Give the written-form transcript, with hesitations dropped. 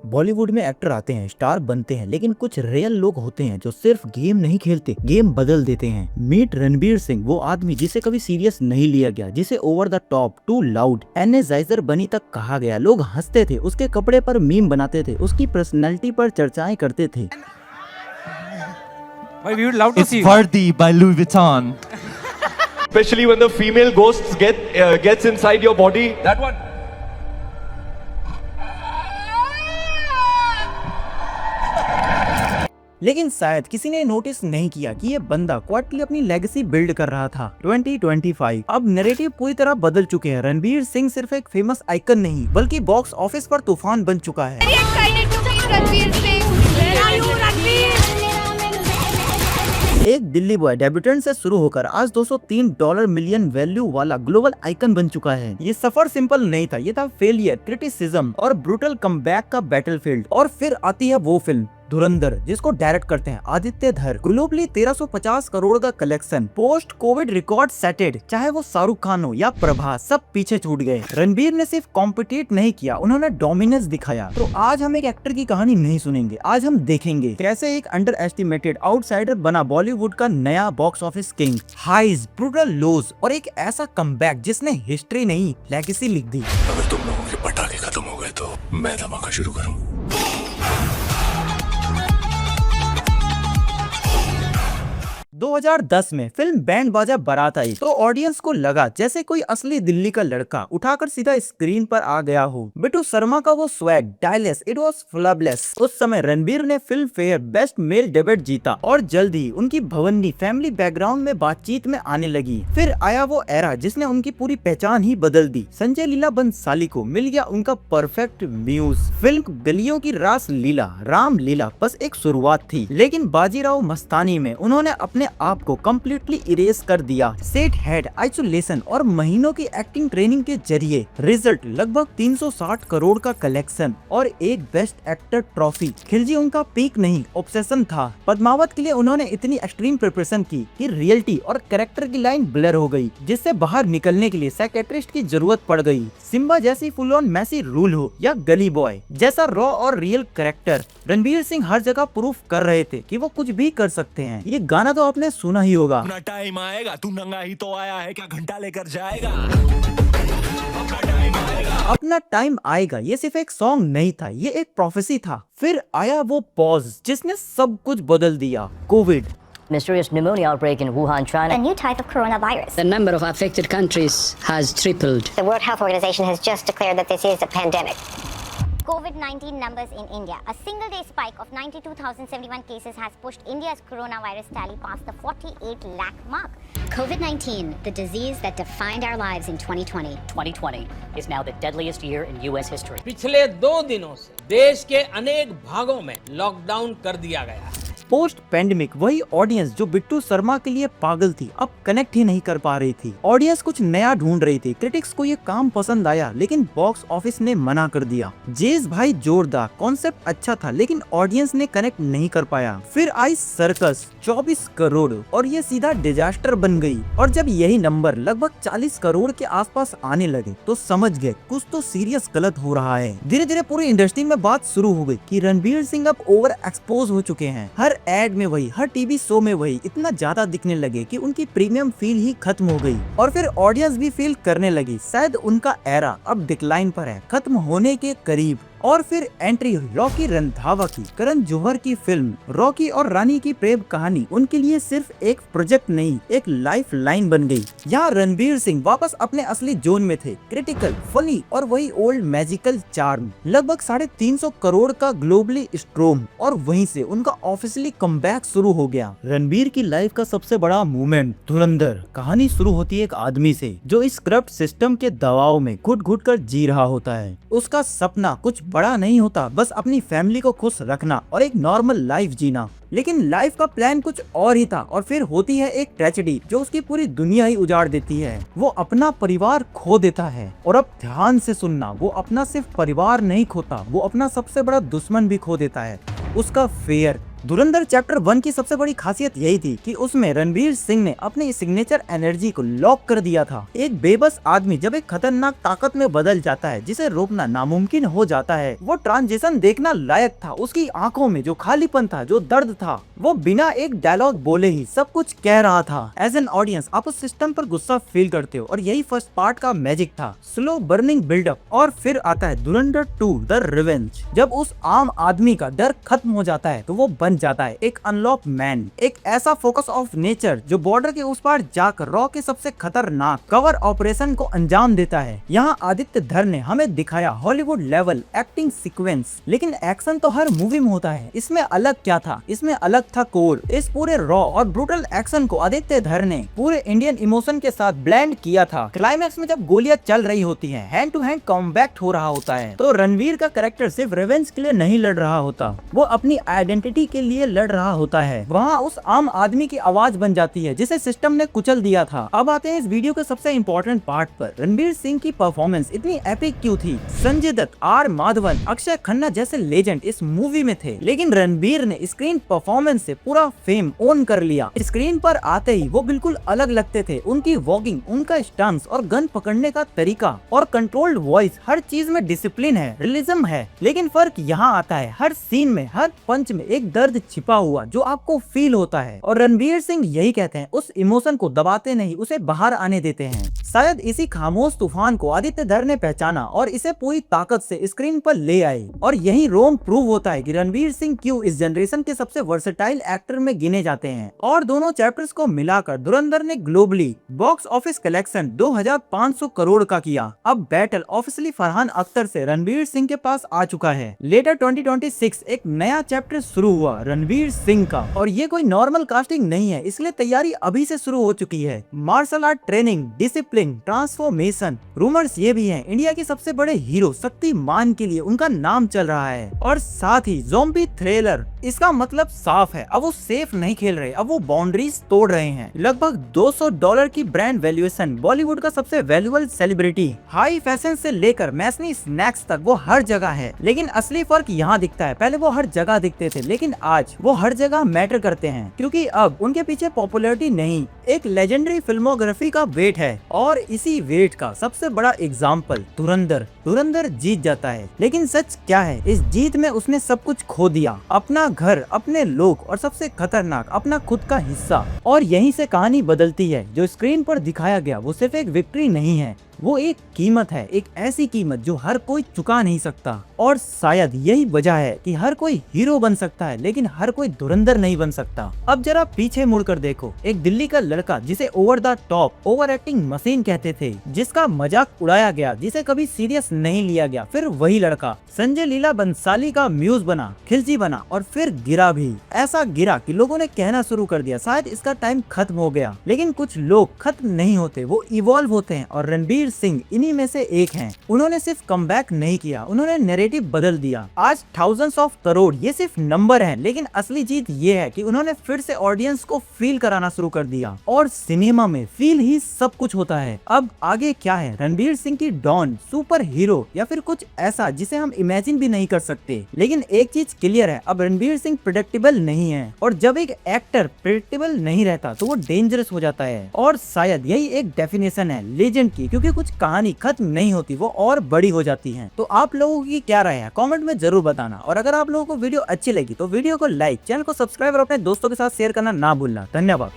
बॉलीवुड में एक्टर आते हैं, स्टार बनते हैं, लेकिन कुछ रियल लोग होते हैं जो सिर्फ गेम नहीं खेलते, गेम बदल देते हैं। मीट रणबीर सिंह, वो आदमी जिसे कभी सीरियस नहीं लिया गया, जिसे over the top, too loud, energizer bunny तक कहा गया। लोग हंसते थे, उसके कपड़े पर मीम बनाते थे, उसकी पर्सनैलिटी पर चर्चाएं करते थे। Why we would love to It's see you. Vardy by Louis Vuitton. Especially when the female ghosts gets inside your body. That one. लेकिन शायद किसी ने नोटिस नहीं किया कि ये बंदा क्वाइटली अपनी लेगेसी बिल्ड कर रहा था। 2025 अब नैरेटिव पूरी तरह बदल चुके हैं। रणबीर सिंह सिर्फ एक फेमस आइकन नहीं, बल्कि बॉक्स ऑफिस पर तूफान बन चुका है। एक दिल्ली बॉय डेब्यूटेंट से शुरू होकर आज $203 मिलियन वैल्यू वाला ग्लोबल आइकन बन चुका है। ये सफर सिंपल नहीं था, ये था फेलियर, क्रिटिसिज्म और ब्रूटल कमबैक का बैटलफील्ड। और फिर आती है वो फिल्म धुरंधर, जिसको डायरेक्ट करते हैं आदित्य धर। ग्लोबली 1350 करोड़ का collection, post Covid record settled. चाहे वो शाहरुख खान हो या प्रभास, सब पीछे छूट गए। रणबीर ने सिर्फ कॉम्पिटिट नहीं किया, उन्होंने डोमिनेंस दिखाया। तो आज हम एक एक्टर की कहानी नहीं सुनेंगे, आज हम देखेंगे कैसे एक अंडर एस्टिमेटेड आउटसाइडर बना बॉलीवुड का नया box office king. Highs, brutal lows और एक ऐसा कमबैक जिसने हिस्ट्री नहीं लेगेसी लिख दी। अगर तुम लोगों के पटाखे खत्म हो गए तो मैं धमाका शुरू करूं। 2010 में फिल्म बैंड बाजा बारात आई तो ऑडियंस को लगा जैसे कोई असली दिल्ली का लड़का उठाकर सीधा स्क्रीन पर आ गया हो। बिट्टू शर्मा का वो स्वैग, डायलेस, इट वाज फ्लॉलेस। उस समय रणबीर ने film fair best male debut जीता और जल्द ही उनकी भवनी फैमिली बैकग्राउंड में बातचीत में आने लगी। फिर आया वो एरा जिसने उनकी पूरी पहचान ही बदल दी। संजय लीला बंसाली को मिल गया उनका परफेक्ट म्यूज। फिल्म गलियों की रास लीला, राम लीला बस एक शुरुआत थी, लेकिन बाजीराव मस्तानी में उन्होंने अपने आप को कम्प्लीटली इरेज कर दिया। सेट हेड, आइसोलेशन और महीनों की एक्टिंग ट्रेनिंग के जरिए रिजल्ट लगभग 360 करोड़ का कलेक्शन और एक बेस्ट एक्टर ट्रॉफी। खिलजी उनका पीक नहीं, ऑब्सेशन था। पद्मावत के लिए उन्होंने इतनी एक्सट्रीम प्रिपरेशन की कि रियलिटी और कैरेक्टर की लाइन ब्लर हो गई, जिससे बाहर निकलने के लिए साइकियाट्रिस्ट की जरूरत पड़ गई। सिम्बा जैसी फुल ऑन मैसी रूल हो या गली बॉय जैसा रॉ और रियल कैरेक्टर, रणबीर सिंह हर जगह प्रूफ कर रहे थे कि वो कुछ भी कर सकते हैं। ये गाना तो आपने सुना ही होगा। अपना टाइम आएगा, तू नंगा ही तो आया है, क्या घंटा लेकर जाएगा। अपना टाइम आएगा ये सिर्फ एक सॉन्ग नहीं था, ये एक प्रोफेसी था। फिर आया वो पॉज जिसने सब कुछ बदल दिया, Covid. Mysterious pneumonia outbreak in Wuhan, China. A new type of coronavirus. The number of affected countries has tripled. The World Health Organization has just declared that this is a pandemic. COVID-19 numbers in India. A single day spike of 92,071 cases has pushed India's coronavirus tally past the 48 lakh mark. COVID-19, the disease that defined our lives in 2020. 2020 is now the deadliest year in US history. पिछले 2 दिनों से देश के अनेक भागों में lockdown कर दिया गया है। पोस्ट पैंडेमिक वही ऑडियंस जो बिट्टू शर्मा के लिए पागल थी, अब कनेक्ट ही नहीं कर पा रही थी। ऑडियंस कुछ नया ढूंढ रही थी। क्रिटिक्स को ये काम पसंद आया, लेकिन बॉक्स ऑफिस ने मना कर दिया। जेज भाई जोरदार, कॉन्सेप्ट अच्छा था, लेकिन ऑडियंस ने कनेक्ट नहीं कर पाया। फिर आई सर्कस, 24 करोड़ और ये सीधा डिजास्टर बन गई। और जब यही नंबर लगभग 40 करोड़ के आसपास आने लगे तो समझ गए कुछ तो सीरियस गलत हो रहा है। धीरे धीरे पूरी इंडस्ट्री में बात शुरू हो गई कि रणबीर सिंह अब ओवर एक्सपोज हो चुके हैं। हर एड में वही, हर टीवी शो में वही, इतना ज्यादा दिखने लगे कि उनकी प्रीमियम फील ही खत्म हो गई। और फिर ऑडियंस भी फील करने लगी शायद उनका एरा अब डिक्लाइन पर है, खत्म होने के करीब। और फिर एंट्री हुई रॉकी रंधावा की। करण जौहर की फिल्म रॉकी और रानी की प्रेम कहानी उनके लिए सिर्फ एक प्रोजेक्ट नहीं, एक लाइफ लाइन बन गई। यहाँ रणबीर सिंह वापस अपने असली जोन में थे, क्रिटिकल, फनी और वही ओल्ड मैजिकल चार्म। लगभग 350 करोड़ का ग्लोबली स्ट्रोम और वहीं से उनका ऑफिशियली कमबैक शुरू हो गया। रणबीर की लाइफ का सबसे बड़ा मूवमेंट धुरंधर। कहानी शुरू होती है एक आदमी से जो इस करप्ट सिस्टम के दबाव में घुट घुट कर जी रहा होता है। उसका सपना कुछ बड़ा नहीं होता, बस अपनी फैमिली को खुश रखना और एक नॉर्मल लाइफ जीना। लेकिन लाइफ का प्लान कुछ और ही था। और फिर होती है एक ट्रेजेडी जो उसकी पूरी दुनिया ही उजाड़ देती है। वो अपना परिवार खो देता है। और अब ध्यान से सुनना, वो अपना सिर्फ परिवार नहीं खोता, वो अपना सबसे बड़ा दुश्मन भी खो देता है, उसका फेयर, धुरंधर चैप्टर 1 की सबसे बड़ी खासियत यही थी कि उसमें रणवीर सिंह ने अपनी सिग्नेचर एनर्जी को लॉक कर दिया था। एक बेबस आदमी जब एक खतरनाक ताकत में बदल जाता है जिसे रोकना नामुमकिन हो जाता है, वो ट्रांजिशन देखना लायक था। उसकी आंखों में जो खालीपन था, जो दर्द था, वो बिना एक डायलॉग बोले ही सब कुछ कह रहा था। एज एन ऑडियंस आप उस सिस्टम पर गुस्सा फील करते हो और यही फर्स्ट पार्ट का मैजिक था। स्लो बर्निंग बिल्डअप और फिर आता है धुरंधर 2 द रिवेंज। जब उस आम आदमी का डर खत्म हो जाता है तो वो बन जाता है एक अनलॉक मैन, एक ऐसा फोकस ऑफ नेचर जो बॉर्डर के उस पार जाकर रॉ के सबसे खतरनाक कवर ऑपरेशन को अंजाम देता है। यहाँ आदित्य धर ने हमें दिखाया हॉलीवुड लेवल एक्टिंग सीक्वेंस, लेकिन एक्शन तो हर मूवी में होता है। इसमें अलग क्या था? इसमें अलग था कोर। इस पूरे रॉ और ब्रूटल एक्शन को आदित्य धर ने पूरे इंडियन इमोशन के साथ ब्लेंड किया था। क्लाइमैक्स में जब गोलियां चल रही होती हैं, हैंड टू हैंड कॉम्बैट हो रहा होता है, तो रणवीर का कैरेक्टर सिर्फ रिवेंज के लिए नहीं लड़ रहा होता, वो अपनी आइडेंटिटी के लिए लड़ रहा होता है। वहाँ उस आम आदमी की आवाज बन जाती है जिसे सिस्टम ने कुचल दिया था। अब आते हैं इस वीडियो के सबसे इम्पोर्टेंट पार्ट पर। रणवीर सिंह की परफॉर्मेंस इतनी एपिक क्यों थी? संजय दत्त, आर माधवन, अक्षय खन्ना जैसे लेजेंड इस मूवी में थे, लेकिन रणवीर ने स्क्रीन परफॉर्मेंस से पूरा फेम ओन कर लिया। स्क्रीन पर आते ही वो बिल्कुल अलग लगते थे। उनकी वॉकिंग, उनका स्टांस और गन पकड़ने का तरीका और कंट्रोल्ड वॉइस, हर चीज में डिसिप्लिन है, रियलिज्म है। लेकिन फर्क यहाँ आता है, हर सीन में, हर पंच में एक दर्द छिपा हुआ जो आपको फील होता है। और रणवीर सिंह यही कहते हैं, उस इमोशन को दबाते नहीं, उसे बाहर आने देते हैं। शायद इसी खामोश तूफान को आदित्य धर ने पहचाना और इसे पूरी ताकत से स्क्रीन पर ले आए। और यही रोम प्रूव होता है कि रणवीर सिंह क्यों इस जनरेशन के सबसे वर्सेटाइल एक्टर में गिने जाते हैं। और दोनों चैप्टर्स को मिलाकर धुरंधर ने globally box office collection 2500 crore का किया। अब बैटल ऑफिशियली फरहान अख्तर से रणवीर सिंह के पास आ चुका है। लेटर 2026 एक नया चैप्टर शुरू हुआ रणवीर सिंह का, और ये कोई नॉर्मल कास्टिंग नहीं है, इसलिए तैयारी अभी से शुरू हो चुकी है। Martial art training, discipline, transformation. Rumours ये भी हैं, इंडिया के सबसे बड़े हीरो शक्तिमान के लिए उनका नाम चल रहा है। और साथ ही ज़ॉम्बी थ्रिलर। इसका मतलब साफ है, अब वो सेफ नहीं खेल रहे, अब वो बाउंड्रीज तोड़ रहे हैं। लगभग $200 की ब्रांड वैल्यूएशन, बॉलीवुड का सबसे वैल्यूएबल सेलिब्रिटी, हाई फैशन से लेकर मैसनी स्नैक्स तक वो हर जगह है। लेकिन असली फर्क यहाँ दिखता है, पहले वो हर जगह दिखते थे, लेकिन आज वो हर जगह मैटर करते हैं, क्योंकि अब उनके पीछे पॉपुलैरिटी नहीं, एक लेजेंडरी फिल्मोग्राफी का वेट है। और इसी वेट का सबसे बड़ा एग्जाम्पल धुरंधर जीत जाता है। लेकिन सच क्या है? इस जीत में उसने सब कुछ खो दिया, अपना घर, अपने लोग और सबसे खतरनाक अपना खुद का हिस्सा। और यहीं से कहानी बदलती है। जो स्क्रीन पर दिखाया गया वो सिर्फ एक विक्ट्री नहीं है, वो एक कीमत है, एक ऐसी कीमत जो हर कोई चुका नहीं सकता। और शायद यही वजह है कि हर कोई हीरो बन सकता है, लेकिन हर कोई धुरंधर नहीं बन सकता। अब जरा पीछे मुड़कर देखो, एक दिल्ली का लड़का जिसे over the top over acting machine कहते थे, जिसका मजाक उड़ाया गया, जिसे कभी सीरियस नहीं लिया गया, फिर वही लड़का संजय लीला बंसाली का म्यूज बना, खिलजी बना और फिर गिरा भी। ऐसा गिरा कि लोगों ने कहना शुरू कर दिया शायद इसका टाइम खत्म हो गया। लेकिन कुछ लोग खत्म नहीं होते, वो इवॉल्व होते हैं, और रणवीर सिंह इन्हीं में से एक हैं। उन्होंने सिर्फ कमबैक नहीं किया, उन्होंने नैरेटिव बदल दिया। आज थाउजेंड्स ऑफ करोड़ ये सिर्फ नंबर है, लेकिन असली जीत ये है कि उन्होंने फिर से ऑडियंस को फील कराना शुरू कर दिया। और सिनेमा में फील ही सब कुछ होता है। अब आगे क्या है? रणवीर सिंह की डॉन, सुपर हीरो, या फिर कुछ ऐसा जिसे हम इमेजिन भी नहीं कर सकते। लेकिन एक चीज क्लियर है, अब रणवीर सिंह प्रेडिक्टेबल नहीं है, और जब एक एक्टर प्रेडिक्टेबल नहीं रहता तो वो डेंजरस हो जाता है। और शायद यही एक डेफिनेशन है लेजेंड की, क्योंकि कुछ कहानी खत्म नहीं होती, वो और बड़ी हो जाती है। तो आप लोगों की क्या राय है कमेंट में जरूर बताना। और अगर आप लोगों को वीडियो अच्छी लगी तो वीडियो को लाइक, चैनल को सब्सक्राइब और अपने दोस्तों के साथ शेयर करना ना भूलना। धन्यवाद।